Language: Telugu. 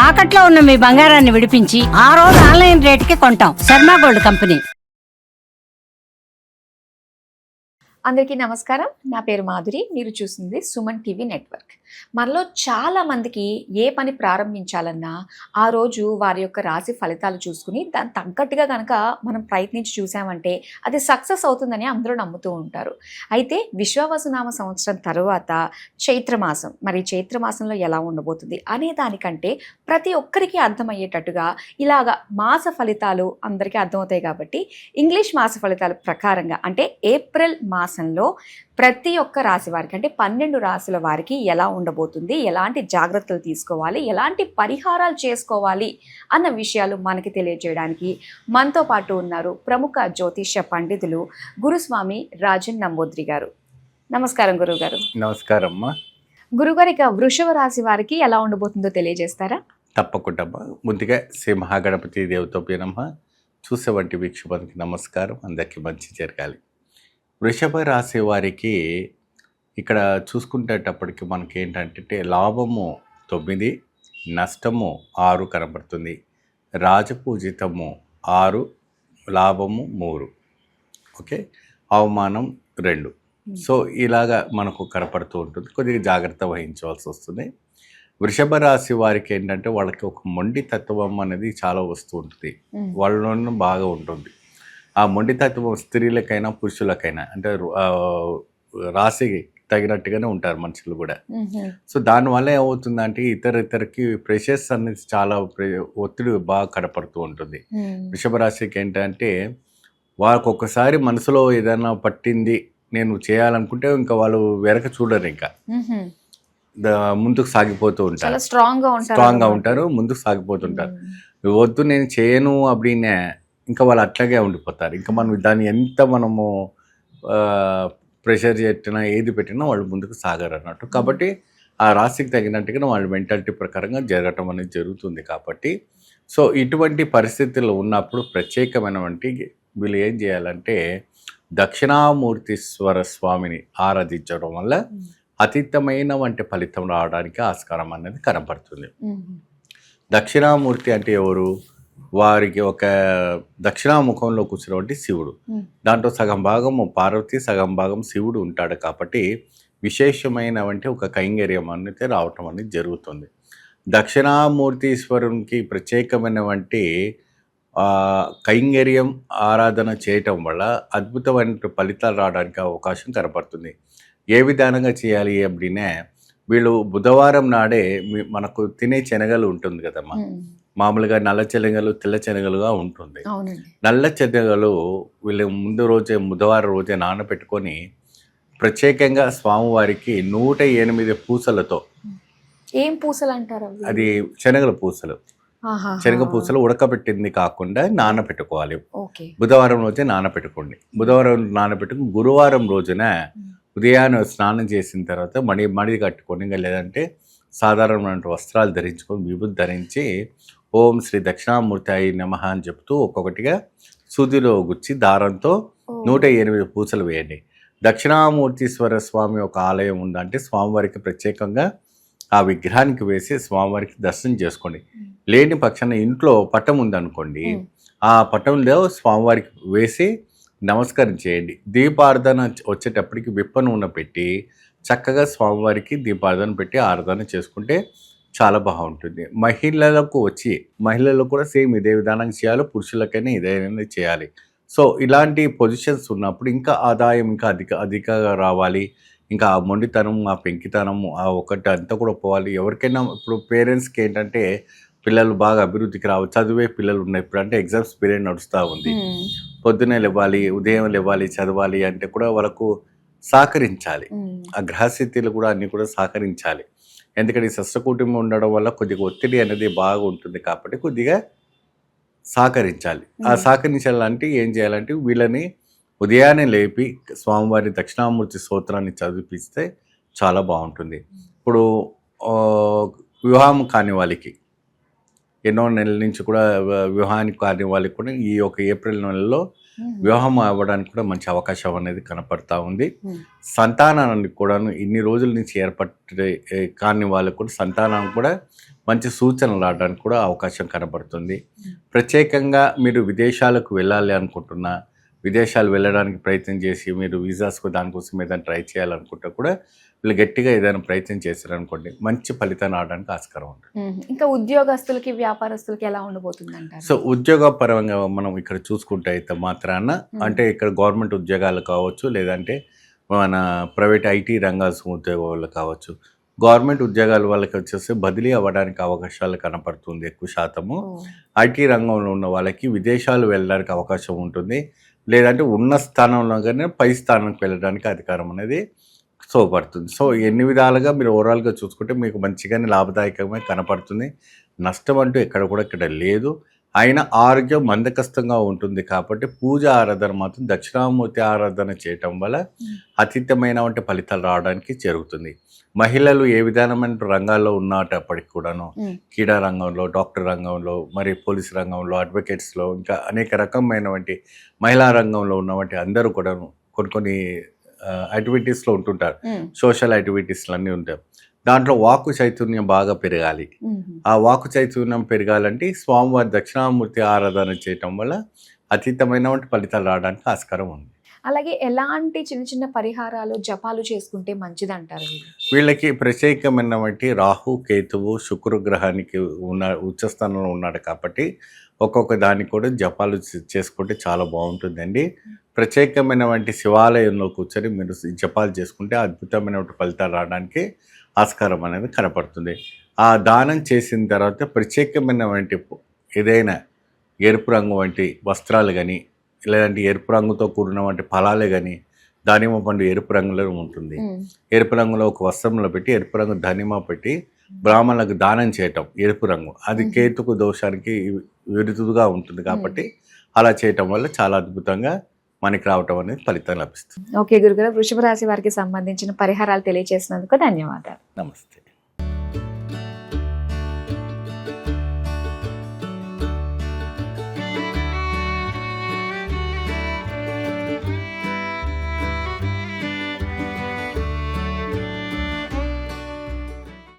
తాకట్లో ఉన్న మీ బంగారాన్ని విడిపించి ఆ రోజు ఆన్లైన్ రేటుకి కొంటాం. Sharma gold company. అందరికీ నమస్కారం. నా పేరు మాధురి. మీరు చూస్తుంది సుమన్ టీవీ నెట్వర్క్. మనలో చాలా మందికి ఏ పని ప్రారంభించాలన్నా ఆ రోజు వారి యొక్క రాశి ఫలితాలు చూసుకుని దానికి తగ్గట్టుగా కనుక మనం ప్రయత్నించి చూసామంటే అది సక్సెస్ అవుతుందని అందరూ నమ్ముతూ ఉంటారు. అయితే విశ్వావసునామ సంవత్సరం తర్వాత చైత్రమాసం, మరి చైత్రమాసంలో ఎలా ఉండబోతుంది అనే దానికంటే ప్రతి ఒక్కరికి అర్థమయ్యేటట్టుగా ఇలాగా మాస ఫలితాలు అందరికీ అర్థమవుతాయి కాబట్టి ఇంగ్లీష్ మాస ఫలితాల ప్రకారంగా అంటే ఏప్రిల్ మాసంలో ప్రతి ఒక్క రాశి వారికి అంటే 12 రాశుల వారికి ఎలా ఉండబోతుంది, ఎలాంటి జాగ్రత్తలు తీసుకోవాలి, ఎలాంటి పరిహారాలు చేసుకోవాలి అన్న విషయాలు మనకి తెలియజేయడానికి మనతో పాటు ఉన్నారు ప్రముఖ జ్యోతిష్య పండితులు గురుస్వామి రాజన్ నంబూద్రి గారు. నమస్కారం గురుగారు. నమస్కారం అమ్మా. గురుగారు, ఇక వృషభ రాశి వారికి ఎలా ఉండబోతుందో తెలియజేస్తారా? తప్పకుండా అమ్మా. ముందుగా శ్రీ మహాగణపతి దేవతోపే నమః. చూసే వంటి వీక్షకునికి నమస్కారం. అందరికీ మంచి జరగాలి. వృషభ రాశి వారికి ఇక్కడ చూసుకునేటప్పటికి మనకి ఏంటంటే లాభము 9, నష్టము 6 కనబడుతుంది. రాజపూజితము 6, లాభము 3, ఓకే, అవమానం 2. సో ఇలాగా మనకు కనపడుతూ ఉంటుంది. కొద్దిగా జాగ్రత్త వహించవలసి వస్తుంది. వృషభ రాశి వారికి ఏంటంటే వాళ్ళకి ఒక మొండి తత్వం అనేది చాలా వస్తూ ఉంటుంది. వాళ్ళలో బాగా ఉంటుంది. ఆ మొండి తత్వం స్త్రీలకైనా పురుషులకైనా అంటే రాశికి తగినట్టుగానే ఉంటారు మనుషులు కూడా. సో దానివల్ల ఏమవుతుందంటే ఇతరికి ప్రెషర్స్ అనేది చాలా ఒత్తిడి బాగా కనపడుతూ ఉంటుంది. వృషభ రాశికి ఏంటంటే వాళ్ళకి ఒక్కసారి మనసులో ఏదైనా పట్టింది నేను చేయాలనుకుంటే ఇంకా వాళ్ళు వెనక చూడరు, ఇంకా ముందుకు సాగిపోతూ ఉంటారు. స్ట్రాంగ్గా ఉంటారు, ముందుకు సాగిపోతుంటారు. వద్దు నేను చేయను అప్పుడినే ఇంకా వాళ్ళు అట్లాగే ఉండిపోతారు. ఇంకా మనం దాన్ని ఎంత మనము ప్రెషర్ పెట్టినా ఏది పెట్టినా వాళ్ళు ముందుకు సాగరు అన్నట్టు. కాబట్టి ఆ రాశికి తగినట్టుగా వాళ్ళ మెంటాలిటీ ప్రకారంగా జరగటం అనేది జరుగుతుంది. కాబట్టి సో ఇటువంటి పరిస్థితుల్లో ఉన్నప్పుడు ప్రత్యేకమైనటువంటి వీళ్ళు ఏం చేయాలంటే దక్షిణామూర్తీశ్వర స్వామిని ఆరాధించడం వల్ల అతీతమైన వంటి ఫలితం రావడానికి ఆస్కారం అనేది కనపడుతుంది. దక్షిణామూర్తి అంటే ఎవరు? వారికి ఒక దక్షిణాముఖంలో కూర్చున్నటువంటి శివుడు, దాంట్లో సగం భాగము పార్వతి, సగం భాగం శివుడు ఉంటాడు. కాబట్టి విశేషమైన వంటి ఒక కైంకర్యం అనేది రావటం అనేది జరుగుతుంది. దక్షిణామూర్తీశ్వరునికి ప్రత్యేకమైన వంటి కైంకర్యం ఆరాధన చేయటం వల్ల అద్భుతమైన ఫలితాలు రావడానికి అవకాశం కనపడుతుంది. ఏ విధానంగా చేయాలి அப்படின்னா వీళ్ళు బుధవారం నాడే మనకు తినే శనగలు ఉంటుంది కదమ్మా, మామూలుగా నల్ల శనగలు తెల్ల శనగలుగా ఉంటుంది. నల్ల శనగలు వీళ్ళు ముందు రోజే బుధవారం రోజే నానబెట్టుకొని ప్రత్యేకంగా స్వామివారికి 108 పూసలతో, ఏం పూసలు అంటారు అది శనగల పూసలు, శనగ పూసలు ఉడకబెట్టింది కాకుండా నానబెట్టుకోవాలి. బుధవారం రోజే నానబెట్టుకోండి. బుధవారం నానబెట్టుకుని గురువారం రోజున ఉదయాన్నే స్నానం చేసిన తర్వాత మడి కట్టుకొని, ఇంకా లేదంటే సాధారణమైన వస్త్రాలు ధరించుకొని విభూతి ధరించి ఓం శ్రీ దక్షిణామూర్తి అయి నమః అని చెప్తూ ఒక్కొక్కటిగా సూదిలో గుచ్చి దారంతో 108 పూసలు వేయండి. దక్షిణామూర్తీశ్వర స్వామి ఒక ఆలయం ఉందంటే స్వామివారికి ప్రత్యేకంగా ఆ విగ్రహానికి వేసి స్వామివారికి దర్శనం చేసుకోండి. లేని పక్షాన ఇంట్లో పట్టం ఉందనుకోండి, ఆ పట్టంలో స్వామివారికి వేసి నమస్కారం చేయండి. దీపారాధన వచ్చేటప్పటికి విప్ప నూనె పెట్టి చక్కగా స్వామివారికి దీపారాధన పెట్టి ఆరాధన చేసుకుంటే చాలా బాగుంటుంది. మహిళలకు కూడా సేమ్ ఇదే విధానం చేయాలి, పురుషులకైనా ఇదే చేయాలి. సో ఇలాంటి పొజిషన్స్ ఉన్నప్పుడు ఇంకా ఆదాయం ఇంకా అధికంగా రావాలి. ఇంకా ఆ మొండితనం, ఆ పెంకితనం, ఆ ఒకటి అంతా కూడా పోవాలి. ఎవరికైనా ఇప్పుడు పేరెంట్స్కి ఏంటంటే పిల్లలు బాగా అభివృద్ధికి రావాలి, చదివే పిల్లలు ఉన్నాయి. ఇప్పుడు అంటే ఎగ్జామ్స్ పీరియడ్ నడుస్తూ ఉంది, పొద్దున్నే లేవాలి, ఉదయం లేవాలి, చదవాలి అంటే కూడా వాళ్ళకు సహకరించాలి. ఆ గ్రహస్థితులు కూడా అన్నీ కూడా సహకరించాలి. ఎందుకంటే ఈ షష్ఠ కుటుంబం ఉండడం వల్ల కొద్దిగా ఒత్తిడి అనేది బాగా ఉంటుంది. కాబట్టి కొద్దిగా సహకరించాలి. ఆ సహకరించాలంటే ఏం చేయాలంటే వీళ్ళని ఉదయాన్నే లేపి స్వామివారి దక్షిణామూర్తి స్తోత్రాన్ని చదివిపిస్తే చాలా బాగుంటుంది. ఇప్పుడు వివాహం కాని వాళ్ళకి ఎన్నో నెలల నుంచి కూడా వివాహానికి కాని వాళ్ళకి కూడా ఈ యొక్క ఏప్రిల్ నెలలో వివాహం అవ్వడానికి కూడా మంచి అవకాశం అనేది కనపడతా ఉంది. సంతానానికి కూడా ఇన్ని రోజుల నుంచి ఏర్పడే కాని వాళ్ళకు కూడా సంతానానికి కూడా మంచి సూచనలు రావడానికి కూడా అవకాశం కనబడుతుంది. ప్రత్యేకంగా మీరు విదేశాలకు వెళ్ళాలి అనుకుంటున్నా, విదేశాలు వెళ్ళడానికి ప్రయత్నం చేసి మీరు వీసాస్కు దానికోసం ఏదైనా ట్రై చేయాలనుకుంటే కూడా వీళ్ళు గట్టిగా ఏదైనా ప్రయత్నం చేశారనుకోండి, మంచి ఫలితాన్ని రావడానికి ఆస్కారం ఉంటుంది. ఇంకా ఉద్యోగస్తులకి వ్యాపారస్తులకి ఎలా ఉండబోతుంది అంటారు? సో ఉద్యోగపరంగా మనం ఇక్కడ చూసుకుంటే అయితే మాత్రాన అంటే ఇక్కడ గవర్నమెంట్ ఉద్యోగాలు కావచ్చు, లేదంటే మన ప్రైవేట్ ఐటీ రంగాల ఉద్యోగాలు కావచ్చు. గవర్నమెంట్ ఉద్యోగాల వాళ్ళకి వచ్చేసి బదిలీ అవ్వడానికి అవకాశాలు కనపడుతుంది ఎక్కువ శాతము. ఐటీ రంగంలో ఉన్న వాళ్ళకి విదేశాలు వెళ్ళడానికి అవకాశం ఉంటుంది, లేదంటే ఉన్న స్థానంలోనే పై స్థానానికి వెళ్ళడానికి అధికారం అనేది పడుతుంది. సో ఎన్ని విధాలుగా మీరు ఓవరాల్గా చూసుకుంటే మీకు మంచిగానే లాభదాయకమే కనపడుతుంది. నష్టం అంటూ ఇక్కడ లేదు. అయినా ఆరోగ్యం మందకస్తంగా ఉంటుంది కాబట్టి పూజ ఆరాధన మాత్రం దక్షిణామూర్తి ఆరాధన చేయటం వల్ల అతీతమైన ఫలితాలు రావడానికి జరుగుతుంది. మహిళలు ఏ విధానమైన రంగాల్లో ఉన్నప్పటికీ కూడాను, క్రీడా రంగంలో, డాక్టర్ రంగంలో, మరి పోలీస్ రంగంలో, అడ్వకేట్స్లో, ఇంకా అనేక రకమైనటువంటి మహిళా రంగంలో ఉన్నటువంటి అందరూ కూడాను కొన్ని యాక్టివిటీస్లో ఉంటుంటారు. సోషల్ యాక్టివిటీస్లు అన్నీ ఉంటాయి. దాంట్లో వాక్కు చైతన్యం బాగా పెరగాలి. ఆ వాక్కు చైతన్యం పెరగాలంటే స్వామివారి దక్షిణామూర్తి ఆరాధన చేయటం వల్ల అతీతమైన ఫలితాలు రావడానికి ఆస్కారం ఉంది. అలాగే ఎలాంటి చిన్న చిన్న పరిహారాలు జపాలు చేసుకుంటే మంచిది అంటారు? వీళ్ళకి ప్రత్యేకమైన రాహు, కేతువు, శుక్రగ్రహానికి ఉచ్చస్థానంలో ఉన్నాడు కాబట్టి ఒక్కొక్క దానికి కూడా జపాలు చేసుకుంటే చాలా బాగుంటుందండి. ప్రత్యేకమైన శివాలయంలో కూర్చొని మీరు జపాలు చేసుకుంటే అద్భుతమైన ఫలితాలు రావడానికి ఆస్కారం అనేది కనపడుతుంది. ఆ దానం చేసిన తర్వాత ప్రత్యేకమైన ఏదైనా ఎరుపు రంగు వస్త్రాలు కానీ, లేదంటే ఎరుపు రంగుతో కూడిన ఫలాలే కానీ, దానిమ్మ పండు ఎరుపు రంగులో ఉంటుంది. ఎరుపు రంగులో ఒక వస్త్రంలో పెట్టి ఎరుపు రంగు దానిమ్మ పెట్టి బ్రాహ్మణులకు దానం చేయటం ఎరుపు రంగు, అది కేతుకు దోషానికి విరుద్ధంగా ఉంటుంది కాబట్టి అలా చేయటం వల్ల చాలా అద్భుతంగా మనకి రావటం అనేది ఫలితం లభిస్తుంది. ఓకే గురుగారు, వృషభ రాశి వారికి సంబంధించిన పరిహారాలు తెలియజేసినందుకు ధన్యవాదాలు. నమస్తే.